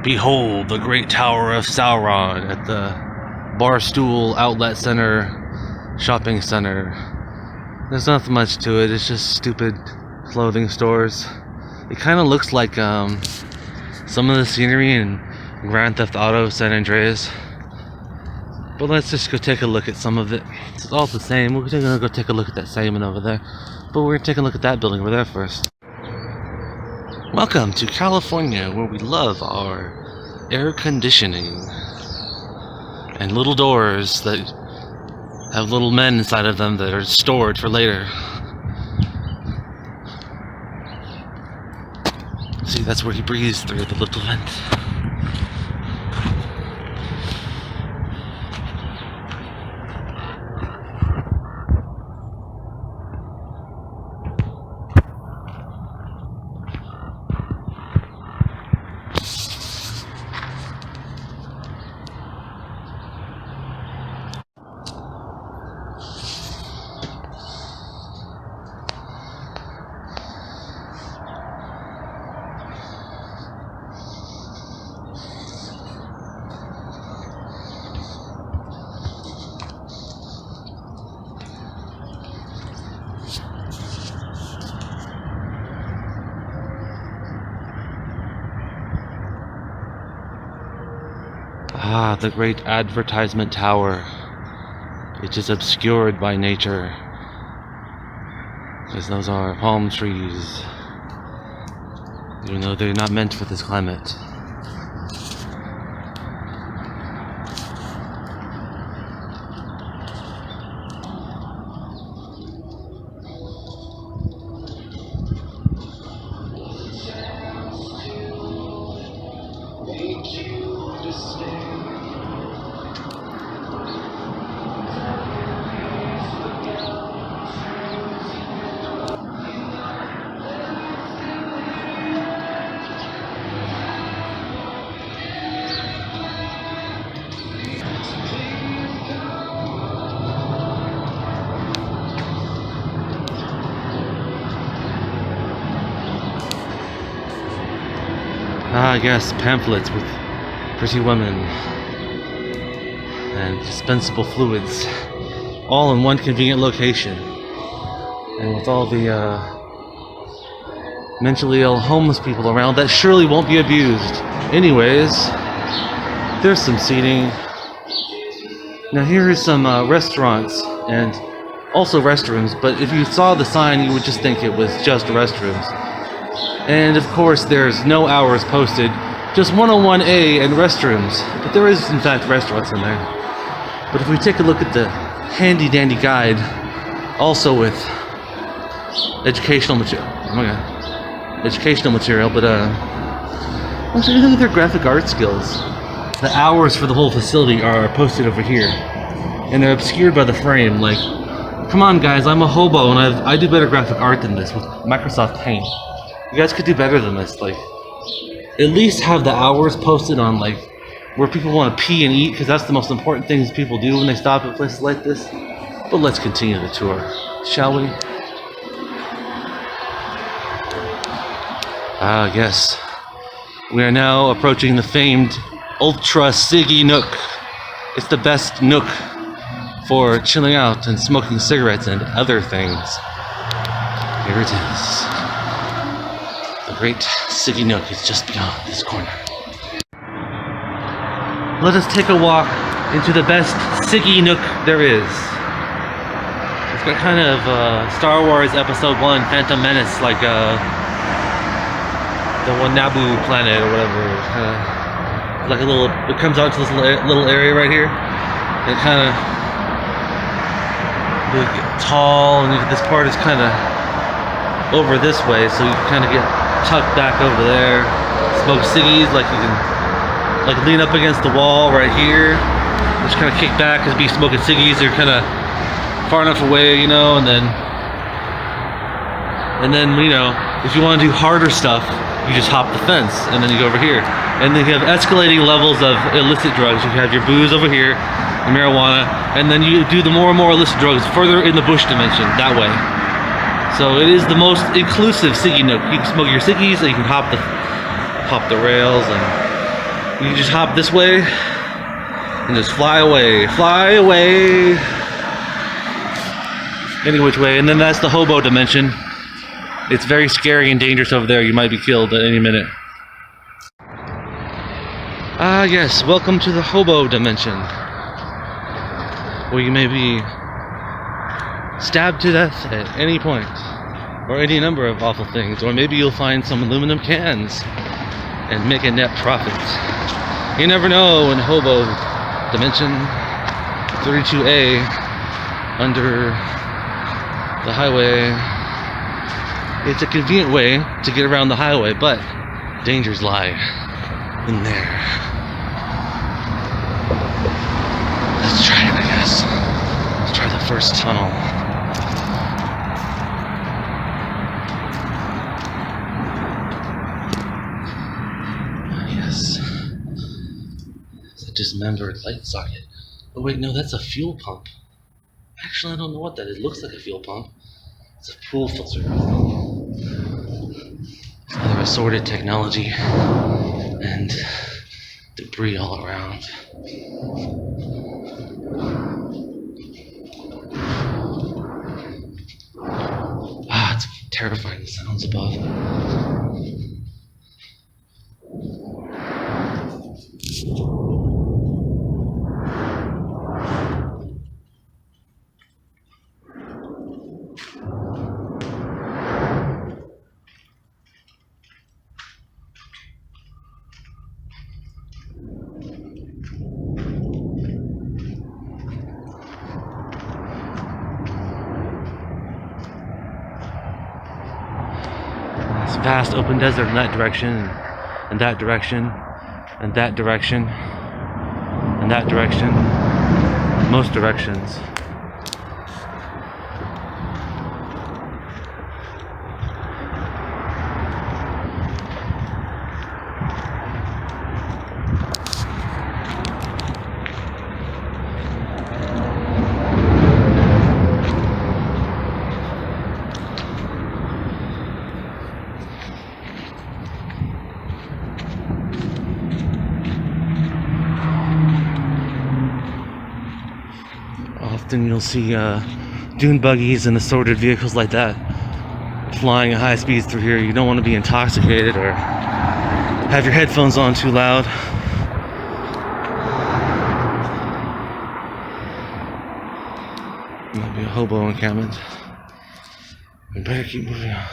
Behold the great tower of Sauron at the Barstool Outlet Center shopping center. There's nothing much to it, it's just stupid clothing stores. It kind of looks like some of the scenery in Grand Theft Auto San Andreas. But let's just go take a look at some of it. It's all the same. We're gonna go take a look at that salmon over there. But we're gonna take a look at that building over there first. Welcome to California, where we love our air conditioning and little doors that have little men inside of them that are stored for later. See, that's where he breathes through the little vent. Ah, the great advertisement tower. It is obscured by nature, because those are palm trees, even though they're not meant for this climate. Ah, yes, pamphlets with pretty women and dispensable fluids, all in one convenient location. And with all the mentally ill homeless people around that surely won't be abused. Anyways, there's some seating. Now here is some restaurants and also restrooms, but if you saw the sign you would just think it was just restrooms. And of course there's no hours posted, just 101A and restrooms, but there is in fact restaurants in there. But if we take a look at the handy dandy guide, also with educational material, oh my god, educational material, but actually look at their graphic art skills. The hours for the whole facility are posted over here, and they're obscured by the frame. Like, come on guys, I'm a hobo and I do better graphic art than this with Microsoft Paint. You guys could do better than this. Like, at least have the hours posted on like where people want to pee and eat, because that's the most important things people do when they stop at places like this. But let's continue the tour, shall we? Ah, yes. We are now approaching the famed Ultra Siggy Nook. It's the best nook for chilling out and smoking cigarettes and other things. Here it is. The great Siggy Nook is just beyond this corner. Let us take a walk into the best Siggy Nook there is. It's got kind of Star Wars Episode 1 Phantom Menace, like the one Naboo planet or whatever. Like a little, it comes out to this little area right here. And it kind of tall, and this part is kind of over this way, so you kind of get tucked back over there, smoke ciggies, like you can like lean up against the wall right here, just kind of kick back and be smoking ciggies. You're kind of far enough away, you know, and then you know, if you want to do harder stuff, you just hop the fence and then you go over here, and then you have escalating levels of illicit drugs. You have your booze over here, the marijuana, and then you do the more and more illicit drugs further in the bush dimension that way. So it is the most inclusive Siggy Nook. You can smoke your ciggies, and you can hop the rails, and You just hop this way and just fly away. Fly away. Any which way. And then that's the Hobo dimension. It's very scary and dangerous over there. You might be killed at any minute. Ah, yes. Welcome to the Hobo dimension, where you may be stabbed to death at any point, or any number of awful things, or maybe you'll find some aluminum cans and make a net profit. You never know in Hobo dimension 32A under the highway. It's a convenient way to get around the highway, but dangers lie in there. Let's try it, I guess. Let's try the first tunnel. Yes. It's a dismembered light socket. Oh wait, no, that's a fuel pump. Actually, I don't know what that is. It looks like a fuel pump. It's a pool filter. Other assorted technology and debris all around. Ah, it's terrifying, the sounds above. Vast open desert in that direction, and that direction, and that direction, and that direction, most directions. Often you'll see dune buggies and assorted vehicles like that flying at high speeds through here. You don't want to be intoxicated or have your headphones on too loud. Might be a hobo encampment. We better keep moving on.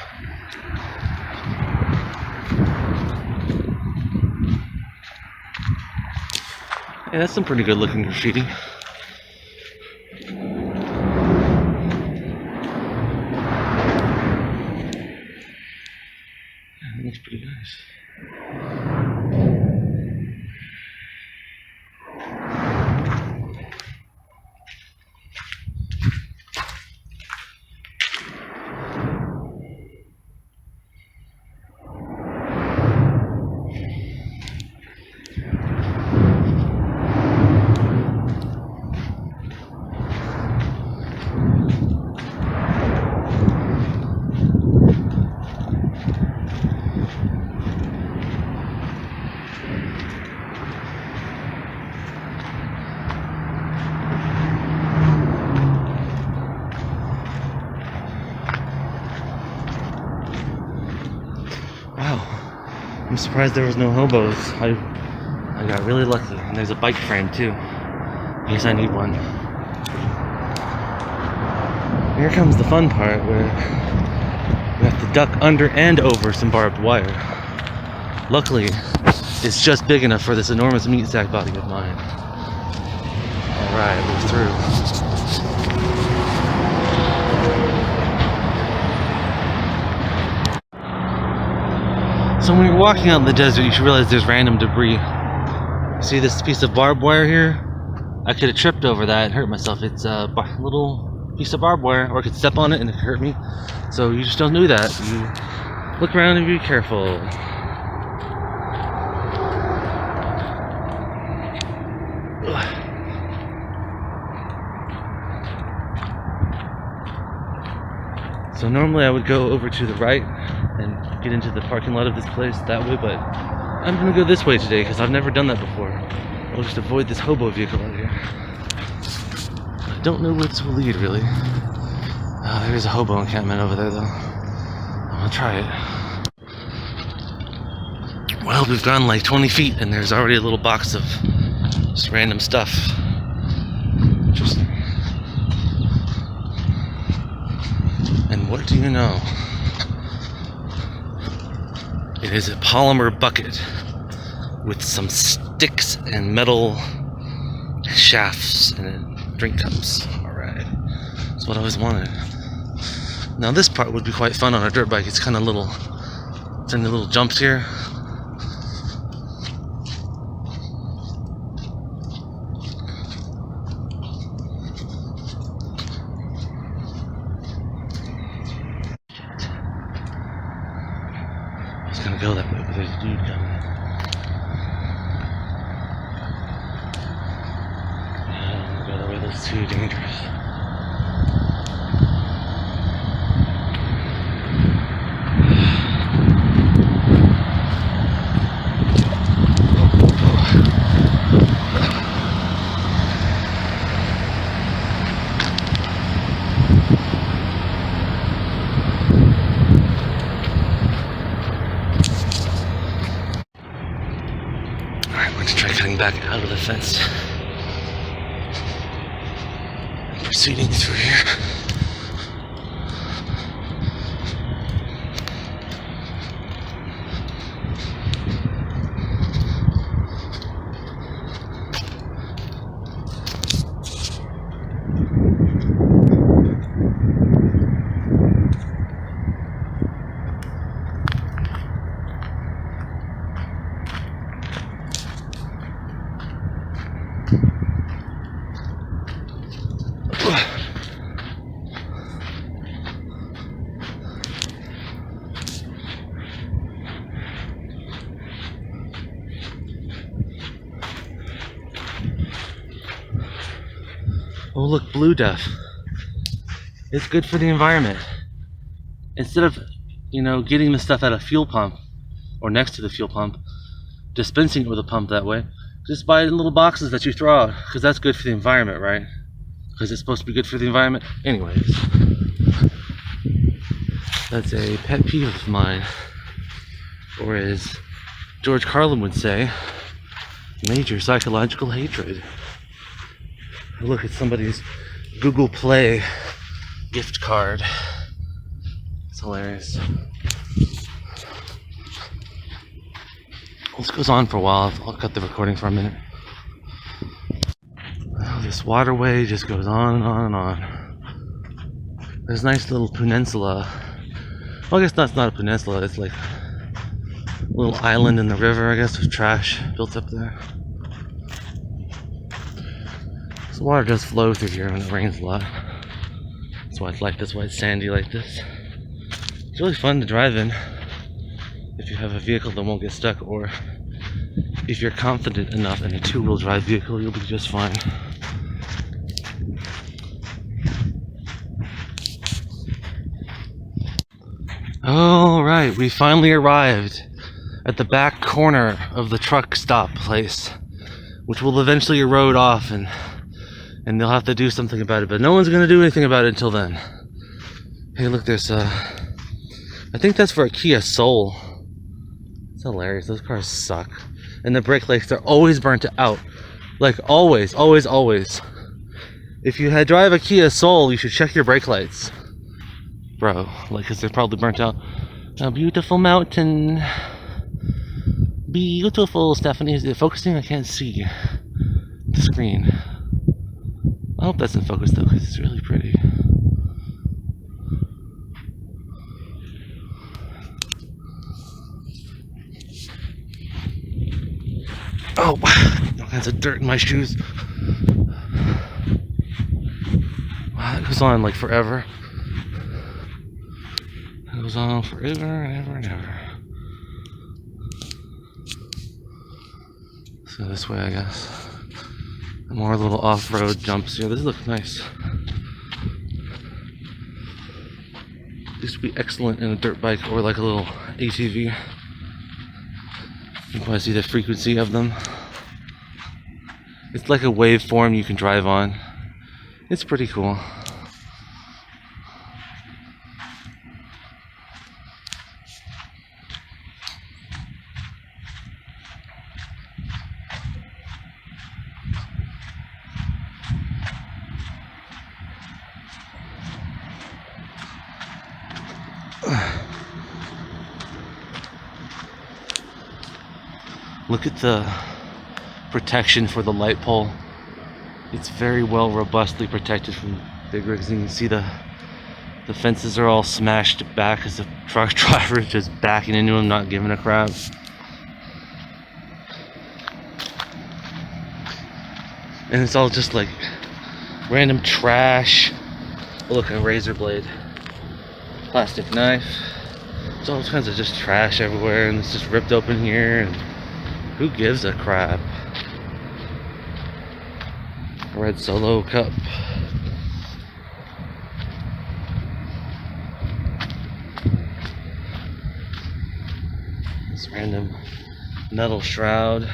Yeah, that's some pretty good looking graffiti. Looks pretty nice. I'm surprised there was no hobos. I got really lucky. And there's a bike frame too, in case I need one. Here comes the fun part where we have to duck under and over some barbed wire. Luckily, it's just big enough for this enormous meat sack body of mine. Alright, we're through. So when you're walking out in the desert, you should realize there's random debris. See this piece of barbed wire here? I could have tripped over that and hurt myself. It's a little piece of barbed wire, or I could step on it and it could hurt me. So you just don't do that. You look around and be careful. So normally I would go over to the right and get into the parking lot of this place that way, but I'm gonna go this way today because I've never done that before. I'll just avoid this hobo vehicle out here. I don't know where this will lead, really. There's a hobo encampment over there, though. I'm gonna try it. Well, we've gone like 20 feet and there's already a little box of just random stuff. Interesting. And what do you know? It is a polymer bucket with some sticks and metal shafts and drink cups. Alright. That's what I always wanted. Now this part would be quite fun on a dirt bike. It's kind of little, it's in the little jumps here. I was gonna go that way, but there's a dude coming. I don't wanna go that way, that's too dangerous. Let's try cutting back out of the fence and proceeding through here. Oh look, blue duff. It's good for the environment. Instead of, getting the stuff at a fuel pump or next to the fuel pump, dispensing it with a pump that way, just buy little boxes that you throw out, because that's good for the environment, right? Because it's supposed to be good for the environment. Anyways, that's a pet peeve of mine. Or as George Carlin would say, major psychological hatred. Look at somebody's Google Play gift card. It's hilarious. This goes on for a while. I'll cut the recording for a minute. Well, this waterway just goes on and on and on. There's a nice little peninsula. Well, I guess that's not a peninsula. It's like a little island in the river, I guess, with trash built up there. So water does flow through here when it rains a lot. That's why it's like this, why it's sandy like this. It's really fun to drive in if you have a vehicle that won't get stuck, or if you're confident enough in a two-wheel drive vehicle, you'll be just fine. Alright, we finally arrived at the back corner of the truck stop place, which will eventually erode off and they'll have to do something about it, but no one's gonna do anything about it until then. Hey, look, there's I think that's for a Kia Soul. It's hilarious. Those cars suck, and the brake lights are always burnt out. Like always, always, always. If you drive a Kia Soul, you should check your brake lights, bro. Like, 'cause they're probably burnt out. A beautiful mountain. Beautiful, Stephanie. Is it focusing? I can't see the screen. I hope that's in focus though, because it's really pretty. Oh, all kinds of dirt in my shoes. Wow, that goes on like forever. It goes on forever and ever and ever. So this way, I guess. More little off-road jumps here. This looks nice. This would be excellent in a dirt bike or like a little ATV. You can probably see the frequency of them. It's like a waveform you can drive on. It's pretty cool. Look at the protection for the light pole. It's very well robustly protected from big rigs. You can see the fences are all smashed back as the truck driver is just backing into them, not giving a crap. And it's all just like random trash. Look, a razor blade, plastic knife. There's all kinds of just trash everywhere, and it's just ripped open here, and who gives a crap? Red Solo cup. This random metal shroud.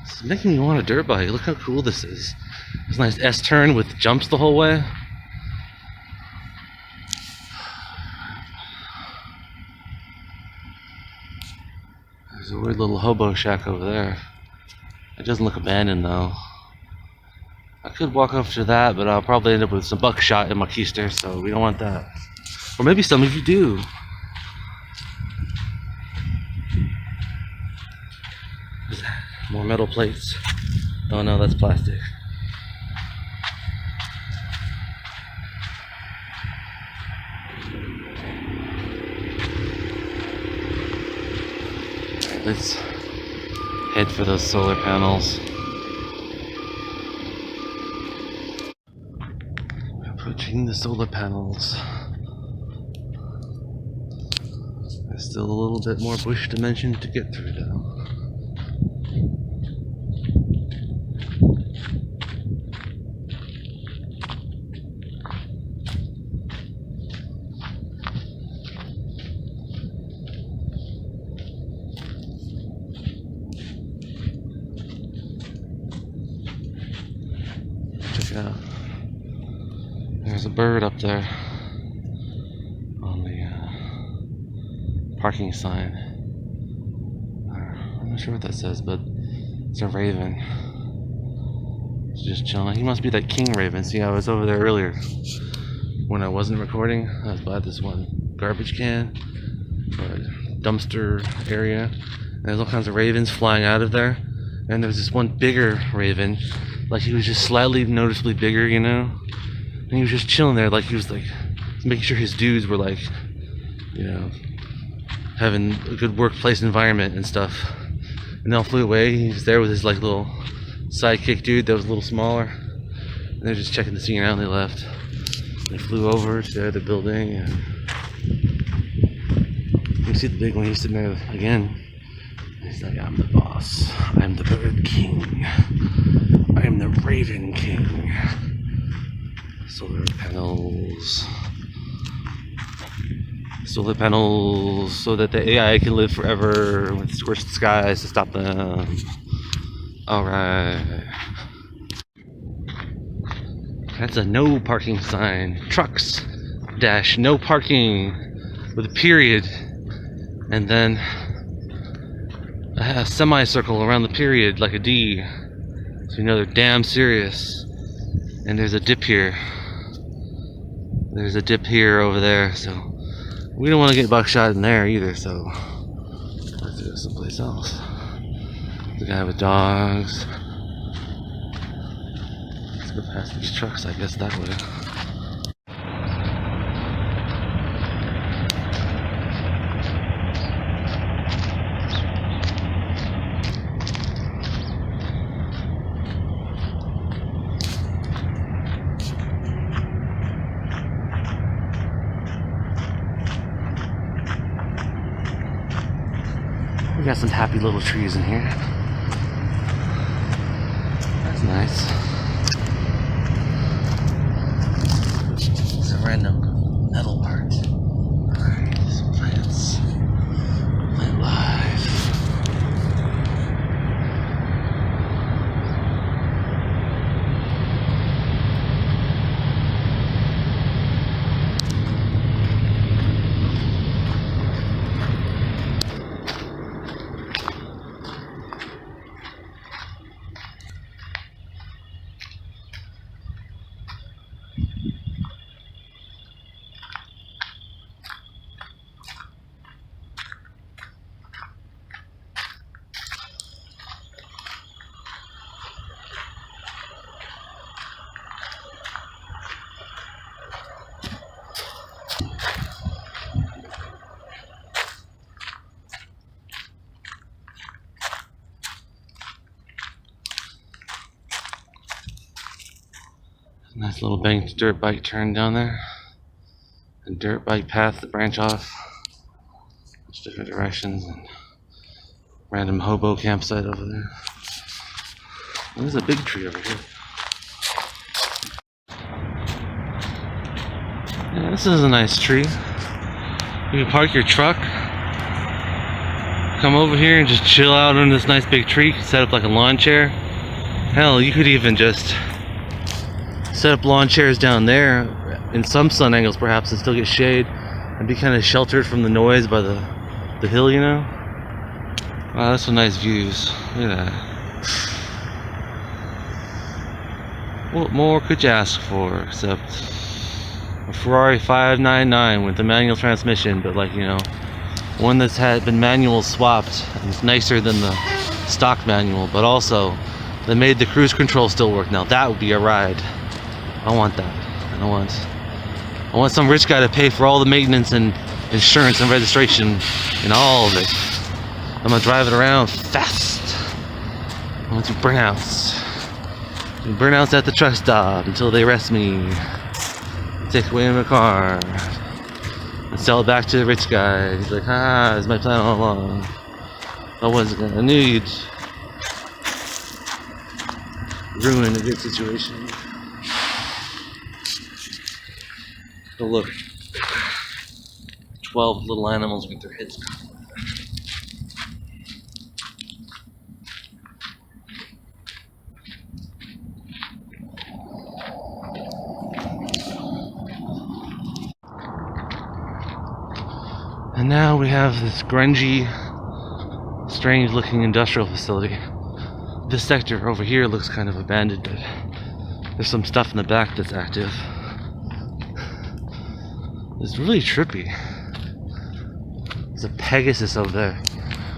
It's making me want a dirt bike. Look how cool this is. It's a nice S-turn with jumps the whole way. There's a weird little hobo shack over there. It doesn't look abandoned though. I could walk up to that, but I'll probably end up with some buckshot in my keister, so we don't want that. Or maybe some of you do. More metal plates. Oh no, that's plastic. Let's head for those solar panels. We're approaching the solar panels. There's still a little bit more bush dimension to get through though. Yeah. There's a bird up there on the parking sign. I'm not sure what that says, but it's a raven. It's just chilling. He must be that king raven. See, I was over there earlier when I wasn't recording. I was by this one garbage can or dumpster area, and there's all kinds of ravens flying out of there. And there's this one bigger raven. Like he was just slightly noticeably bigger, you know? And he was just chilling there, like he was like making sure his dudes were like, you know, having a good workplace environment and stuff. And they all flew away. He was there with his like little sidekick dude that was a little smaller. And they're just checking the scene out and they left. They flew over to the building and you can see the big one, he's sitting there again. He's like, I'm the boss. I'm the bird king. I am the Raven King. Solar panels. Solar panels so that the AI can live forever with scorched skies to stop them. Alright. That's a no parking sign. Trucks dash no parking with a period. And then a semicircle around the period like a D. So you know they're damn serious. And there's a dip here. There's a dip here over there, so we don't want to get buckshot in there either, so let's go someplace else. The guy with dogs. Let's go past these trucks, I guess, that way. We got some happy little trees in here. That's nice. It's a random metal part. Alright, some plants. Nice little banked dirt bike turn down there. A dirt bike path that branch off different directions, and random hobo campsite over there. There's a big tree over here. Yeah, this is a nice tree. You can park your truck, come over here and just chill out under this nice big tree, set up like a lawn chair. Hell, you could even just set up lawn chairs down there in some sun angles perhaps and still get shade and be kind of sheltered from the noise by the hill, you know? Wow, that's some nice views. Look at that. What more could you ask for except a Ferrari 599 with a manual transmission, but like, you know, one that's had been manual swapped and it's nicer than the stock manual, but also they made the cruise control still work. Now that would be a ride. I want that. I want some rich guy to pay for all the maintenance and insurance and registration and all of it. I'm gonna drive it around fast. I want to burnouts. Burnouts at the truck stop until they arrest me. Take away my car. And sell it back to the rich guy. He's like, ah, it's my plan all along. I wasn't gonna need ruin a good situation. Oh look. 12 little animals with their heads cut. And now we have this grungy, strange looking industrial facility. This sector over here looks kind of abandoned, but there's some stuff in the back that's active. It's really trippy. There's a Pegasus over there,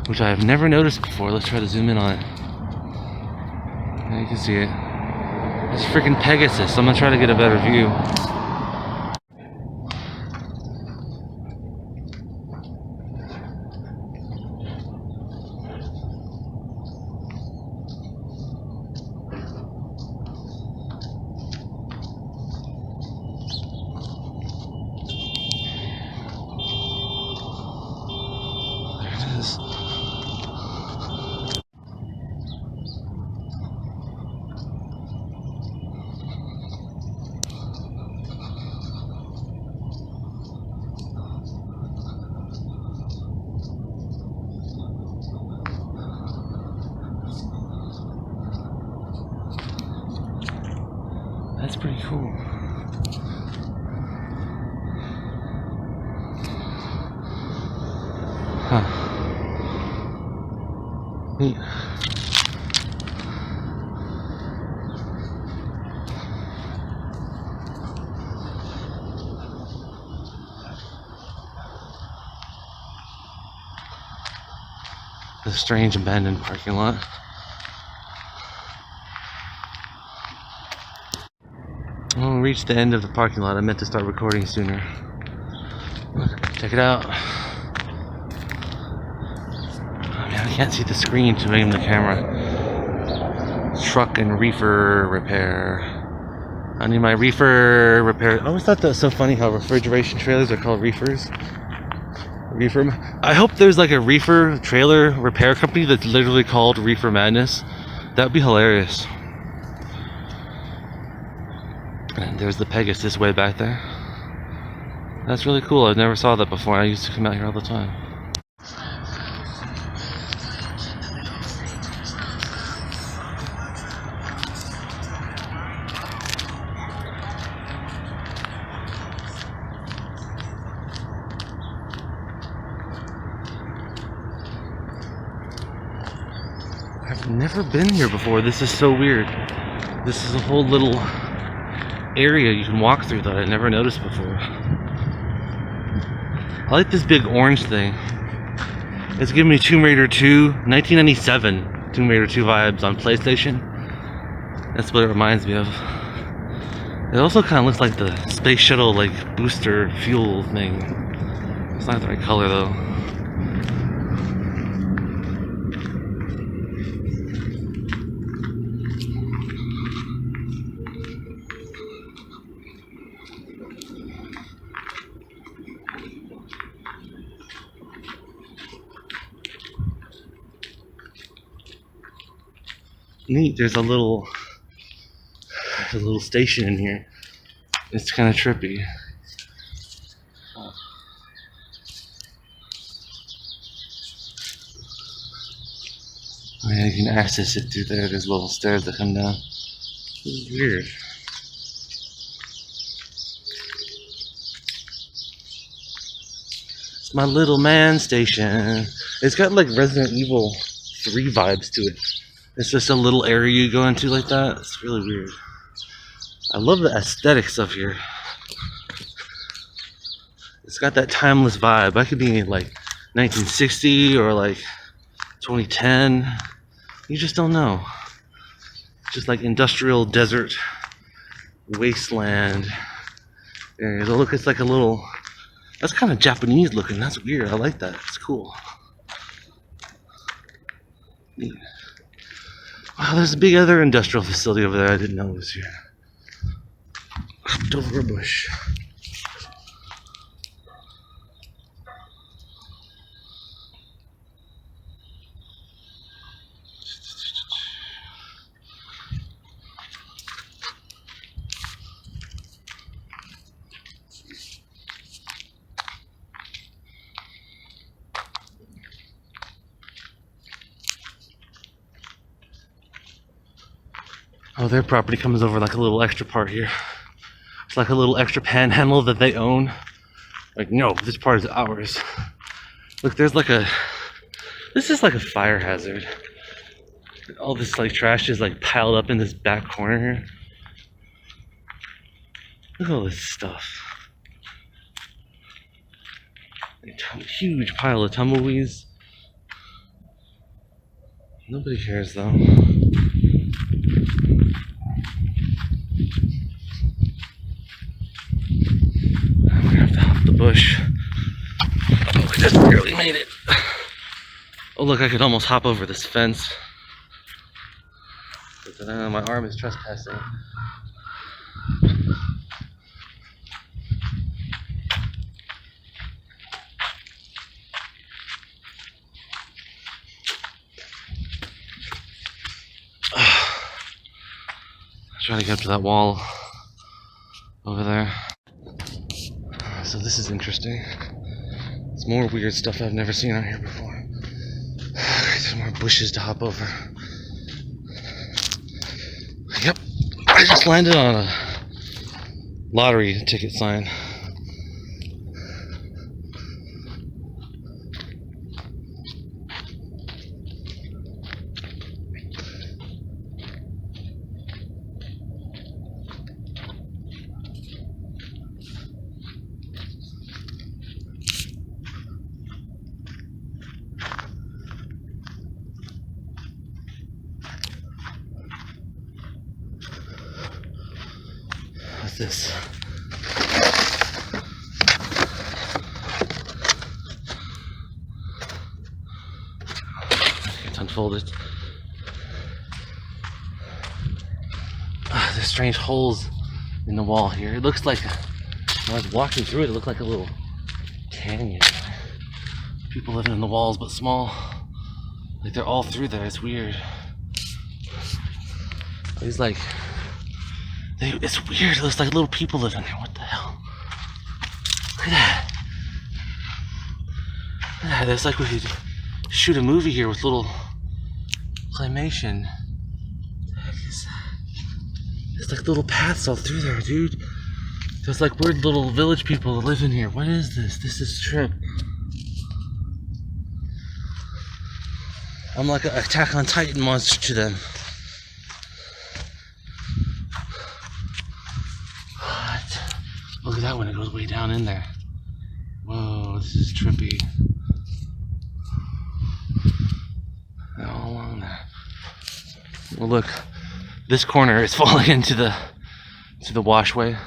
which I have never noticed before. Let's try to zoom in on it. Yeah, you can see it. It's freaking Pegasus. I'm gonna try to get a better view. That's pretty cool. Huh. Neat. The strange abandoned parking lot. When we reached the end of the parking lot, I meant to start recording sooner. Check it out. Oh, man, I can't see the screen to aim the camera. Truck and reefer repair. I need my reefer repair. I always thought that was so funny how refrigeration trailers are called reefers. Reefer. I hope there's like a reefer trailer repair company that's literally called Reefer Madness. That'd be hilarious. And there's the Pegasus way back there. That's really cool. I never saw that before. I used to come out here all the time. I've never been here before. This is so weird. This is a whole little area you can walk through that I never noticed before. I like this big orange thing. It's giving me Tomb Raider 2, 1997 Tomb Raider 2 vibes on PlayStation. That's what it reminds me of. It also kind of looks like the space shuttle like booster fuel thing. It's not the right color though. neat. There's a little station in here. It's kind of trippy. Oh, yeah, you can access it through there. There's little stairs that come down. This is weird. It's my little man station. It's got like Resident Evil 3 vibes to it. It's just a little area you go into like that. It's really weird. I love the aesthetics of here. It's got that timeless vibe. I could be in like 1960 or like 2010. You just don't know. Just like industrial desert wasteland areas. Oh, look, it's like a little. That's kind of Japanese looking. That's weird. I like that. It's cool. Neat. Wow, there's a big other industrial facility over there I didn't know was here. Hopped over a bush. Oh, their property comes over like a little extra part here. It's like a little extra panhandle that they own. Like, no, this part is ours. Look, there's like a. This is like a fire hazard. All this like trash is like piled up in this back corner here. Look at all this stuff. A huge pile of tumbleweeds. Nobody cares though. I'm gonna have to hop the bush. Oh, I just barely made it. Oh look, I could almost hop over this fence. But my arm is trespassing. Trying to get up to that wall over there. So this is interesting. It's more weird stuff I've never seen out here before. There's more bushes to hop over. Yep, I just landed on a lottery ticket sign. What's this? It's unfolded. There's strange holes in the wall here. It looks like, when I was walking through it, it looked like a little canyon. People living in the walls, but small. Like they're all through there. It's weird. It's like, it's weird. It looks like little people living there. What the hell? Look at that. Look at that. It's like we could shoot a movie here with little claymation. What the heck is that? There's like little paths all through there, dude. There's like weird little village people that live in here. What is this? This is trip. I'm like an Attack on Titan monster to them. What? Look at that one, it goes way down in there. Whoa, this is trippy. All along there. Well look, this corner is falling into the washway.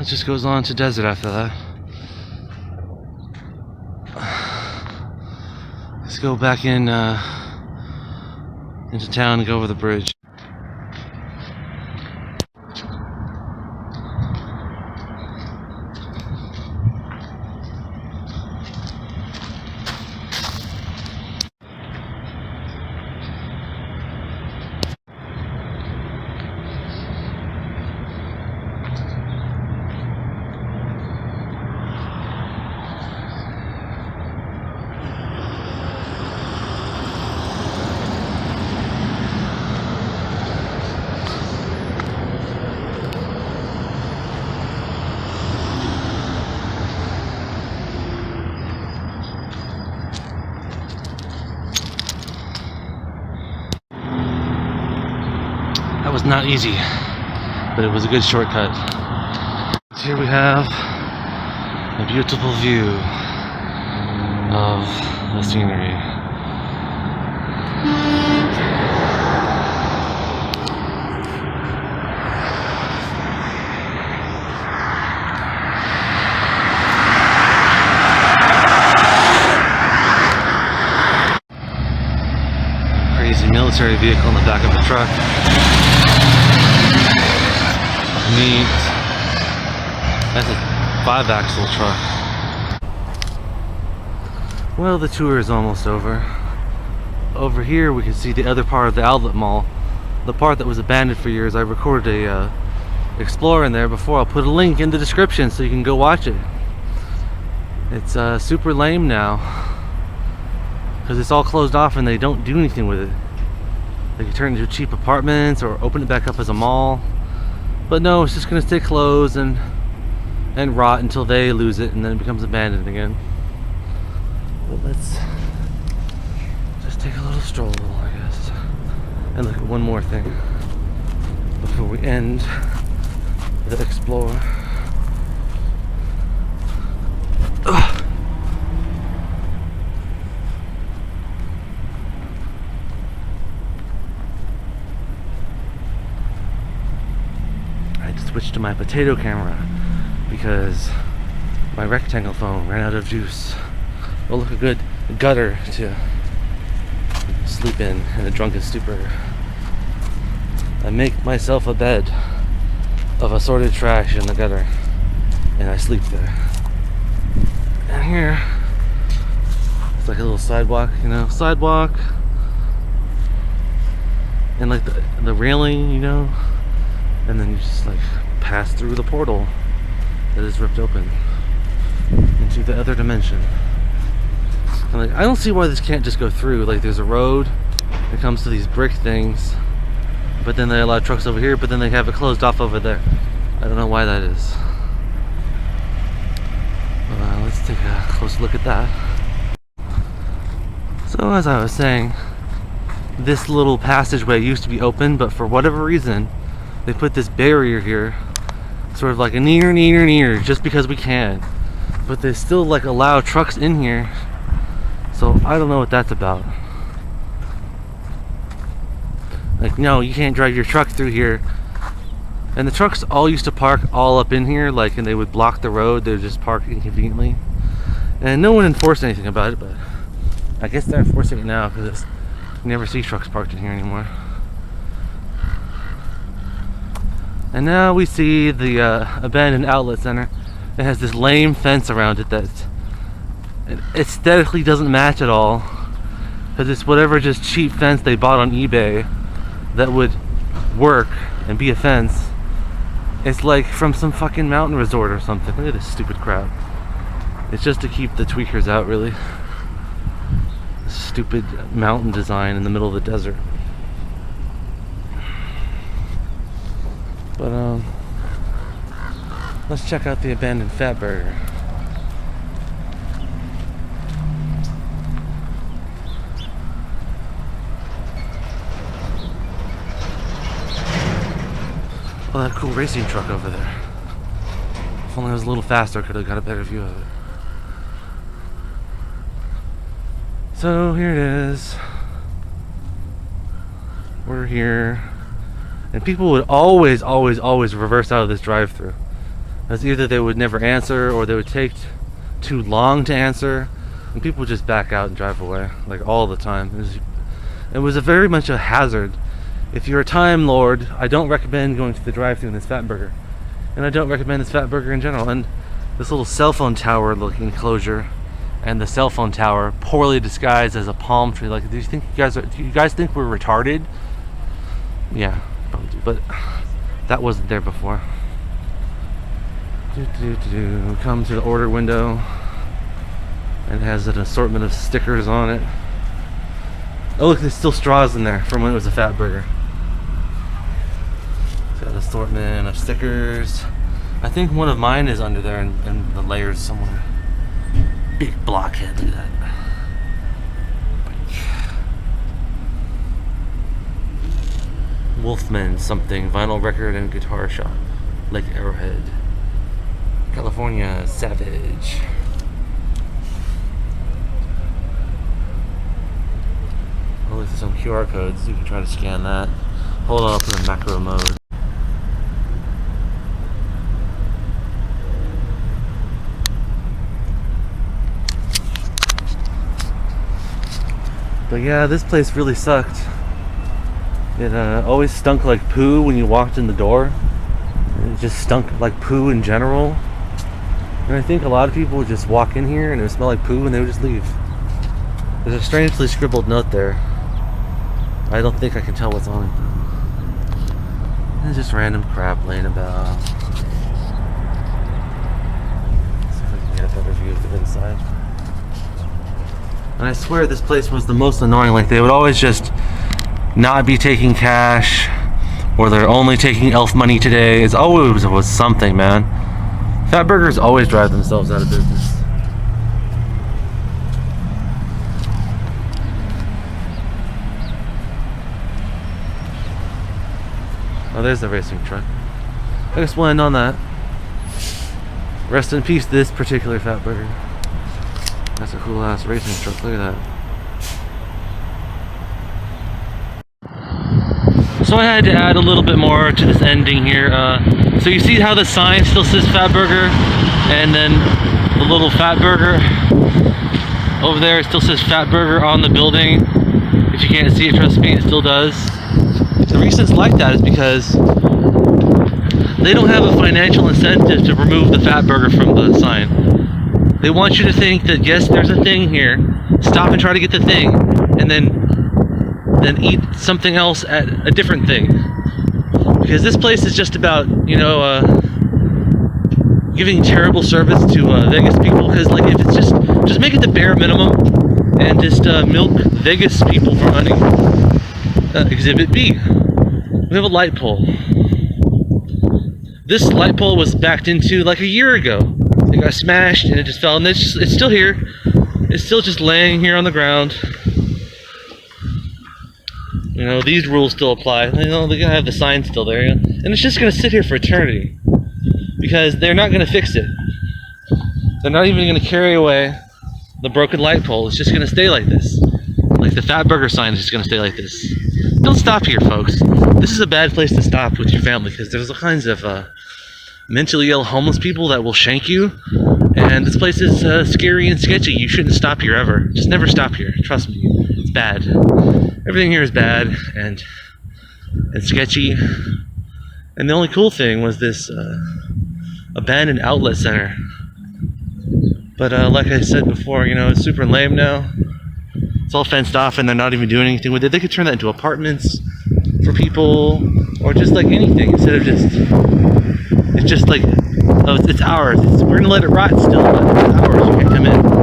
it just goes on to desert after that. Let's go back in into town and go over the bridge. That was not easy, but it was a good shortcut. Here we have a beautiful view of the scenery. Crazy military vehicle in the back of a truck. Neat. That's a 5-axle truck. Well, the tour is almost over. Over here we can see the other part of the outlet mall. The part that was abandoned for years. I recorded a Explorer in there before. I'll put a link in the description so you can go watch it. It's super lame now, because it's all closed off and they don't do anything with it. They can turn it into cheap apartments or open it back up as a mall. But no, it's just gonna stay closed and rot until they lose it, and then it becomes abandoned again. But let's just take a little stroll, I guess, and look at one more thing before we end the Explorer. Ugh. Switch to my potato camera because my rectangle phone ran out of juice. Well, look, a good gutter to sleep in a drunken stupor. I make myself a bed of assorted trash in the gutter and I sleep there. And here it's like a little sidewalk, you know, sidewalk, and like the railing, you know, and then you just like pass through the portal that is ripped open into the other dimension. And like, I don't see why this can't just go through. Like, there's a road that comes to these brick things, but then they allow trucks over here, but then they have it closed off over there. I don't know why that is. Let's take a close look at that. So as I was saying, this little passageway used to be open, but for whatever reason they put this barrier here, sort of like a near, just because we can. But they still like allow trucks in here, so I don't know what that's about. Like, no, you can't drive your truck through here. And the trucks all used to park all up in here, like, and they would block the road. They would just park inconveniently, and no one enforced anything about it. But I guess they're enforcing it now, because you never see trucks parked in here anymore. And now we see the abandoned outlet center. It has this lame fence around it that aesthetically doesn't match at all, because it's whatever just cheap fence they bought on eBay that would work and be a fence. It's like from some fucking mountain resort or something. Look at this stupid crap. It's just to keep the tweakers out, really. Stupid mountain design in the middle of the desert. But let's check out the abandoned Fat Burger. Oh, that cool racing truck over there. If only I was a little faster, I could have got a better view of it. So here it is. We're here. And people would always reverse out of this drive-thru. As either they would never answer or they would take too long to answer, and people would just back out and drive away, like all the time. It was a very much a hazard. If you're a Time Lord, I don't recommend going to the drive-thru in this Fat Burger. And I don't recommend this Fat Burger in general. And this little cell phone tower looking enclosure, and the cell phone tower poorly disguised as a palm tree. Like, do you guys think we're retarded? Yeah, probably do. But that wasn't there before. Come to the order window, and it has an assortment of stickers on it. Oh look, there's still straws in there from when it was a Fat Burger. It's got an assortment of stickers. I think one of mine is under there in the layers somewhere. Big blockhead, look at that. Wolfman something, vinyl record and guitar shop. Lake Arrowhead, California, Savage. I'll look at some QR codes, you can try to scan that. Hold on, I'll put in macro mode. But yeah, this place really sucked. It always stunk like poo when you walked in the door. It just stunk like poo in general. And I think a lot of people would just walk in here and it would smell like poo and they would just leave. There's a strangely scribbled note there. I don't think I can tell what's on it. It's just random crap laying about. Let's see if I can get a better view of the inside. And I swear this place was the most annoying. Like, they would always just not be taking cash, or they're only taking elf money today. It's always was something, man. Fat Burgers always drive themselves out of business. Oh, there's the racing truck. I guess we'll end on that. Rest in peace, this particular Fat Burger. That's a cool ass racing truck, look at that. So I had to add a little bit more to this ending here. So you see how the sign still says Fat Burger, and then the little Fat Burger over there, it still says Fat Burger on the building. If you can't see it, trust me, it still does. The reason it's like that is because they don't have a financial incentive to remove the Fat Burger from the sign. They want you to think that yes, there's a thing here, stop and try to get the thing, and then eat something else at a different thing. Because this place is just about, you know, giving terrible service to Vegas people. Because like, if it's just make it the bare minimum and just milk Vegas people for money. Exhibit B, we have a light pole. This light pole was backed into like a year ago. It got smashed and it just fell, and it's still here. It's still just laying here on the ground. You know, these rules still apply. You know, they're gonna have the sign still there, and it's just gonna sit here for eternity because they're not gonna fix it. They're not even gonna carry away the broken light pole. It's just gonna stay like this. Like the Fat Burger sign is just gonna stay like this. Don't stop here, folks. This is a bad place to stop with your family because there's all kinds of mentally ill homeless people that will shank you, and this place is scary and sketchy. You shouldn't stop here ever. Just never stop here. Trust me, it's bad. Everything here is bad and sketchy. And the only cool thing was this abandoned outlet center. But like I said before, you know, it's super lame now. It's all fenced off and they're not even doing anything with it. They could turn that into apartments for people, or just like anything, instead of it's just like, oh, it's ours. We're gonna let it rot still, but it's ours. You can't come in.